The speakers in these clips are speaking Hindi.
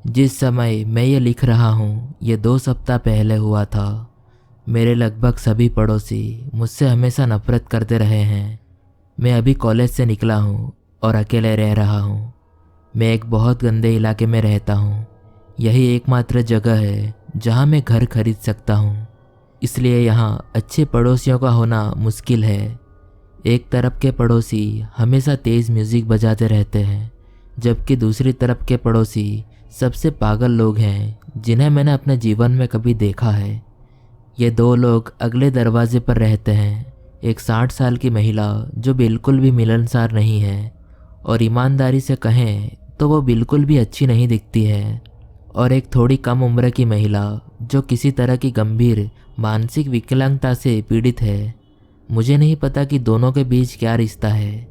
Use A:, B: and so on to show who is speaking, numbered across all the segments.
A: जिस समय मैं ये लिख रहा हूँ ये 2 सप्ताह पहले हुआ था। मेरे लगभग सभी पड़ोसी मुझसे हमेशा नफरत करते रहे हैं। मैं अभी कॉलेज से निकला हूँ और अकेले रह रहा हूँ। मैं एक बहुत गंदे इलाके में रहता हूँ। यही एकमात्र जगह है जहाँ मैं घर खरीद सकता हूँ, इसलिए यहाँ अच्छे पड़ोसियों का होना मुश्किल है। एक तरफ के पड़ोसी हमेशा तेज़ म्यूज़िक बजाते रहते हैं, जबकि दूसरी तरफ के पड़ोसी सबसे पागल लोग हैं जिन्हें मैंने अपने जीवन में कभी देखा है। ये 2 लोग अगले दरवाजे पर रहते हैं। एक 60 साल की महिला जो बिल्कुल भी मिलनसार नहीं है और ईमानदारी से कहें तो वो बिल्कुल भी अच्छी नहीं दिखती है, और एक थोड़ी कम उम्र की महिला जो किसी तरह की गंभीर मानसिक विकलांगता से पीड़ित है। मुझे नहीं पता कि दोनों के बीच क्या रिश्ता है।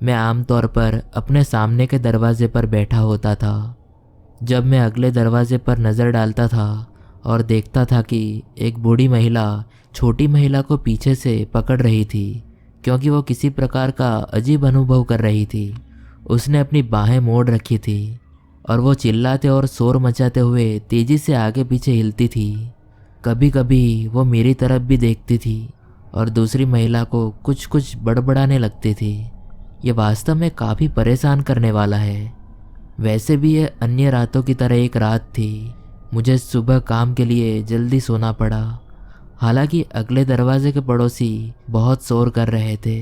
A: मैं आमतौर पर अपने सामने के दरवाजे पर बैठा होता था। जब मैं अगले दरवाजे पर नज़र डालता था और देखता था कि एक बूढ़ी महिला छोटी महिला को पीछे से पकड़ रही थी, क्योंकि वो किसी प्रकार का अजीब अनुभव कर रही थी। उसने अपनी बाहें मोड़ रखी थी और वो चिल्लाते और शोर मचाते हुए तेज़ी से आगे पीछे हिलती थी। कभी कभी वो मेरी तरफ भी देखती थी और दूसरी महिला को कुछ कुछ बड़बड़ाने लगती थी। ये वास्तव में काफ़ी परेशान करने वाला है। वैसे भी ये अन्य रातों की तरह एक रात थी। मुझे सुबह काम के लिए जल्दी सोना पड़ा। हालांकि अगले दरवाजे के पड़ोसी बहुत शोर कर रहे थे।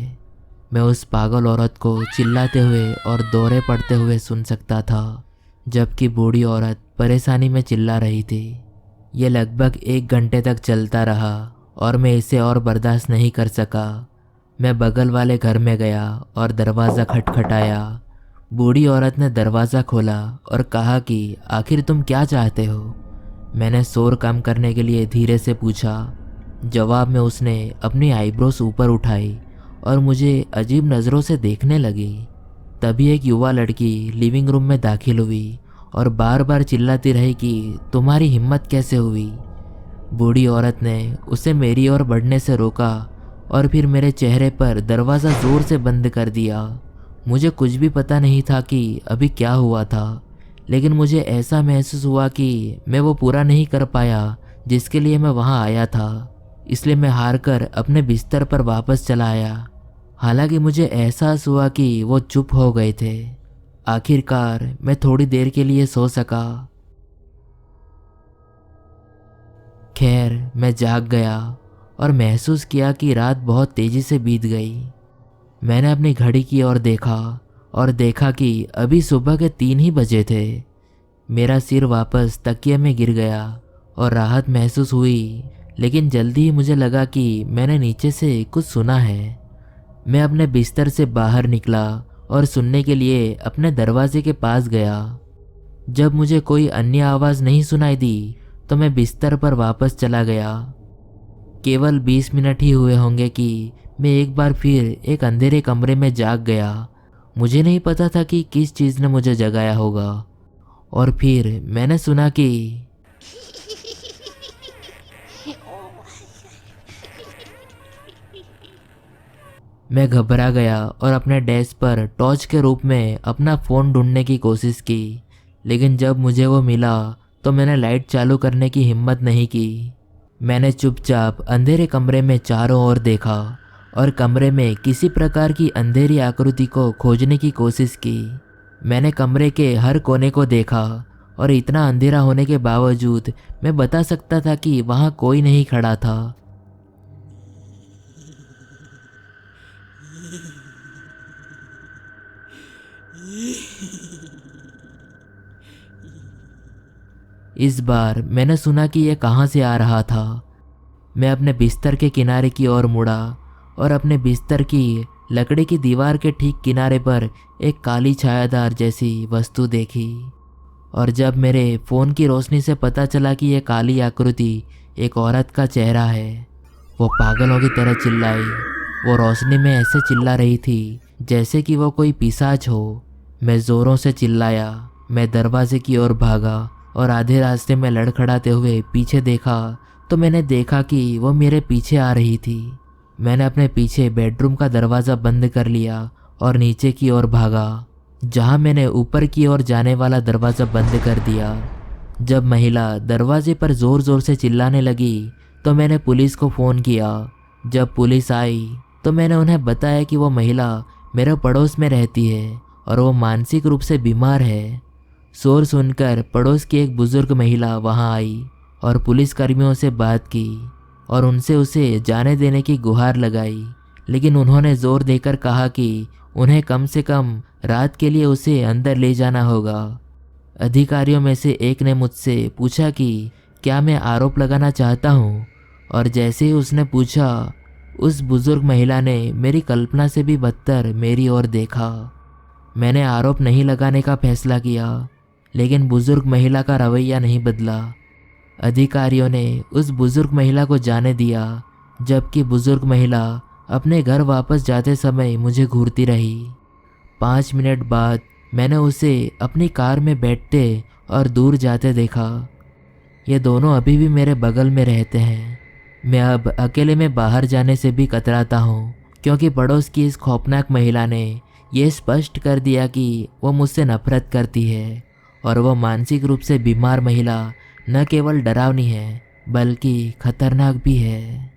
A: मैं उस पागल औरत को चिल्लाते हुए और दौरे पड़ते हुए सुन सकता था, जबकि बूढ़ी औरत परेशानी में चिल्ला रही थी। ये लगभग 1 घंटे तक चलता रहा और मैं इसे और बर्दाश्त नहीं कर सका। मैं बगल वाले घर में गया और दरवाज़ा खटखटाया। बूढ़ी औरत ने दरवाज़ा खोला और कहा कि आखिर तुम क्या चाहते हो। मैंने शोर कम करने के लिए धीरे से पूछा। जवाब में उसने अपनी आईब्रोस ऊपर उठाई और मुझे अजीब नज़रों से देखने लगी। तभी एक युवा लड़की लिविंग रूम में दाखिल हुई और बार बार चिल्लाती रही कि तुम्हारी हिम्मत कैसे हुई। बूढ़ी औरत ने उसे मेरी ओर बढ़ने से रोका और फिर मेरे चेहरे पर दरवाज़ा ज़ोर से बंद कर दिया। मुझे कुछ भी पता नहीं था कि अभी क्या हुआ था, लेकिन मुझे ऐसा महसूस हुआ कि मैं वो पूरा नहीं कर पाया जिसके लिए मैं वहाँ आया था। इसलिए मैं हार कर अपने बिस्तर पर वापस चला आया। हालांकि मुझे एहसास हुआ कि वो चुप हो गए थे। आखिरकार मैं थोड़ी देर के लिए सो सका। खैर, मैं जाग गया और महसूस किया कि रात बहुत तेज़ी से बीत गई। मैंने अपनी घड़ी की ओर देखा और देखा कि अभी सुबह के 3 ही बजे थे। मेरा सिर वापस तकिए में गिर गया और राहत महसूस हुई, लेकिन जल्दी ही मुझे लगा कि मैंने नीचे से कुछ सुना है। मैं अपने बिस्तर से बाहर निकला और सुनने के लिए अपने दरवाजे के पास गया। जब मुझे कोई अन्य आवाज़ नहीं सुनाई दी तो मैं बिस्तर पर वापस चला गया। केवल 20 मिनट ही हुए होंगे कि मैं एक बार फिर एक अंधेरे कमरे में जाग गया। मुझे नहीं पता था कि किस चीज़ ने मुझे जगाया होगा, और फिर मैंने सुना कि मैं घबरा गया और अपने डेस्क पर टॉर्च के रूप में अपना फ़ोन ढूंढने की कोशिश की, लेकिन जब मुझे वो मिला तो मैंने लाइट चालू करने की हिम्मत नहीं की। मैंने चुपचाप अंधेरे कमरे में चारों ओर देखा और कमरे में किसी प्रकार की अंधेरी आकृति को खोजने की कोशिश की। मैंने कमरे के हर कोने को देखा और इतना अंधेरा होने के बावजूद मैं बता सकता था कि वहाँ कोई नहीं खड़ा था। इस बार मैंने सुना कि यह कहाँ से आ रहा था। मैं अपने बिस्तर के किनारे की ओर मुड़ा और अपने बिस्तर की लकड़ी की दीवार के ठीक किनारे पर एक काली छायादार जैसी वस्तु देखी। और जब मेरे फ़ोन की रोशनी से पता चला कि यह काली आकृति एक औरत का चेहरा है, वो पागलों की तरह चिल्लाई। वो रोशनी में ऐसे चिल्ला रही थी जैसे कि वो कोई पिशाच हो। मैं ज़ोरों से चिल्लाया। मैं दरवाजे की ओर भागा और आधे रास्ते में लड़खड़ाते हुए पीछे देखा तो मैंने देखा कि वो मेरे पीछे आ रही थी। मैंने अपने पीछे बेडरूम का दरवाज़ा बंद कर लिया और नीचे की ओर भागा। जहां मैंने ऊपर की ओर जाने वाला दरवाज़ा बंद कर दिया। जब महिला दरवाजे पर ज़ोर ज़ोर से चिल्लाने लगी तो मैंने पुलिस को फ़ोन किया। जब पुलिस आई तो मैंने उन्हें बताया कि वो महिला मेरे पड़ोस में रहती है और वो मानसिक रूप से बीमार है। शोर सुनकर पड़ोस की एक बुज़ुर्ग महिला वहां आई और पुलिसकर्मियों से बात की और उनसे उसे जाने देने की गुहार लगाई, लेकिन उन्होंने ज़ोर देकर कहा कि उन्हें कम से कम रात के लिए उसे अंदर ले जाना होगा। अधिकारियों में से एक ने मुझसे पूछा कि क्या मैं आरोप लगाना चाहता हूँ, और जैसे ही उसने पूछा उस बुज़ुर्ग महिला ने मेरी कल्पना से भी बदतर मेरी ओर देखा। मैंने आरोप नहीं लगाने का फैसला किया, लेकिन बुज़ुर्ग महिला का रवैया नहीं बदला। अधिकारियों ने उस बुज़ुर्ग महिला को जाने दिया, जबकि बुज़ुर्ग महिला अपने घर वापस जाते समय मुझे घूरती रही। 5 मिनट बाद मैंने उसे अपनी कार में बैठते और दूर जाते देखा। ये दोनों अभी भी मेरे बगल में रहते हैं। मैं अब अकेले में बाहर जाने से भी कतराता हूँ, क्योंकि पड़ोस की इस खौफनाक महिला ने यह स्पष्ट कर दिया कि वो मुझसे नफरत करती है, और वो मानसिक रूप से बीमार महिला न केवल डरावनी है बल्कि खतरनाक भी है।